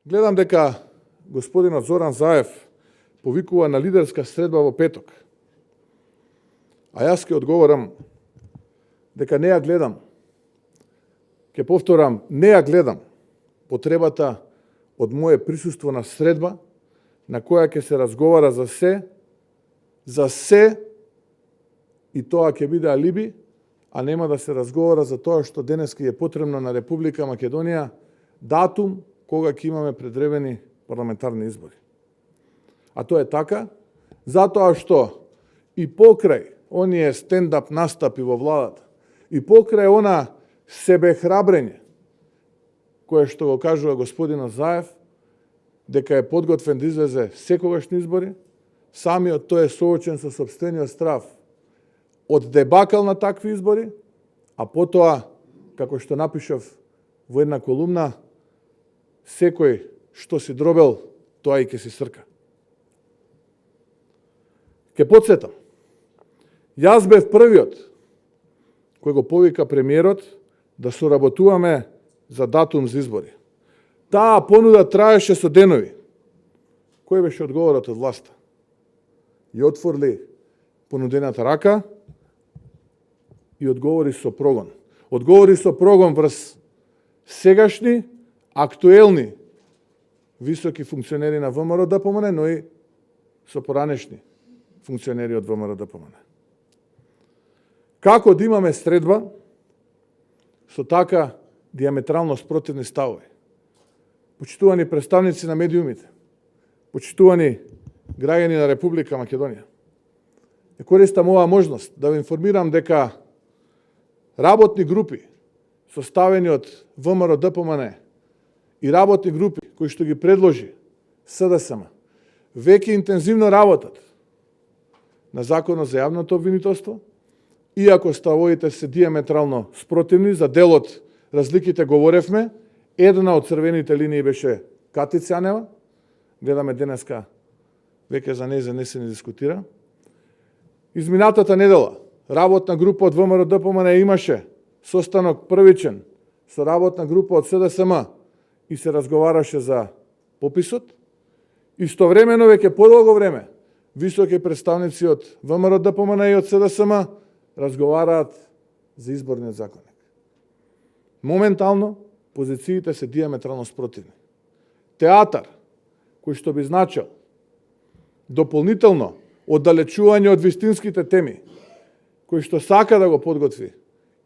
Гледам дека господинот Зоран Заев повикува на лидерска средба во петок. А јас ќе одговорам дека не ја гледам. Ќе повторам, не ја гледам потребата од моје присуство на средба на која ќе се разговара за се и тоа ќе биде алиби, а нема да се разговара за тоа што денеска е потребно на Република Македонија, датум кога ќе имаме предревени парламентарни избори. А тоа е така, затоа што и покрај оние стендап настапи во владата, и покрај она себехрабрење, кое што го кажува господинот Заев, дека е подготвен да излезе секогашни избори, самиот тој е соочен со сопствениот страв од дебакал на такви избори, а потоа, како што напишав во една колумна, секој што си дробел, тоа и ќе си срка. Ке подсетам, јас бев првиот кој го повика премиерот да соработуваме за датум за избори. Таа понуда траеше со денови. Кој беше одговорот од власта? Ја отворли понудената рака и одговори со прогон. Одговори со прогон врз сегашни, актуелни високи функционери на ВМРО ДПМН, но и со поранешни функционери од ВМРО ДПМН. Како да имаме средба со така диаметрално спротивни ставови? Почитувани представници на медиумите, почитувани граѓани на Република Македонија, ја користам оваа можност да ви информирам дека работни групи составени од ВМРО ДПМН и работни групи кои што ги предложи СДСМ веќе интензивно работат на Законот за јавното обвинителство, иако ставовите се диаметрално спротивни, за дел од разликите говоревме, една од црвените линии беше Кати Цјанева, гледаме денеска веќе за неја не се не дискутира. Изминатата недела работна група од ВМРО ДПМН имаше состанок првичен со работна група од СДСМ и се разговараше за пописот. Истовремено веќе подолго време високи представници од ВМРО ДПМН и од СДСМ разговараат за изборниот законник. Моментално позициите се диаметрално спротивни. Театар кој што би значил дополнително оддалечување од вистинските теми, кој што сака да го подготви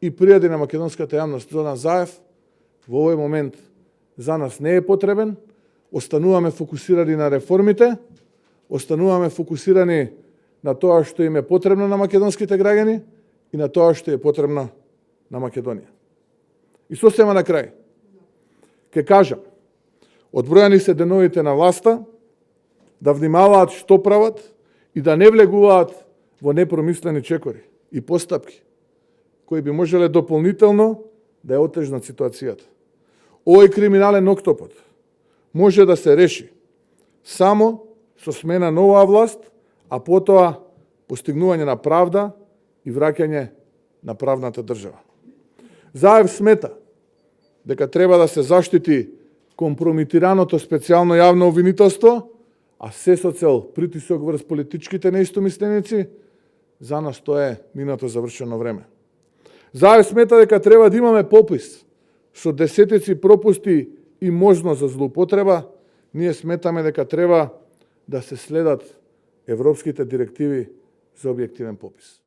и пријади на македонската јавност Зоран Заев, во овој момент за нас не е потребен. Остануваме фокусирани на реформите, остануваме фокусирани на тоа што им е потребно на македонските граѓани и на тоа што е потребно на Македонија. И сосема на крај, ке кажам, одбројани се деновите на власта, да внимаваат што прават и да не влегуваат во непромислени чекори и постапки, кои би можеле дополнително да ја отежнат ситуацијата. Овој криминален октопод може да се реши само со смена на оваа власт, а потоа постигнување на правда и враќање на правната држава. Заев смета дека треба да се заштити компромитираното специјално јавно обвинителство, а се со цел притисок врз политичките неистомисленици, за нас тоа е минато завршено време. Заев смета дека треба да имаме попис со десетици пропусти и можност за злоупотреба. Ние сметаме дека треба да се следат европските директиви за објективен попис.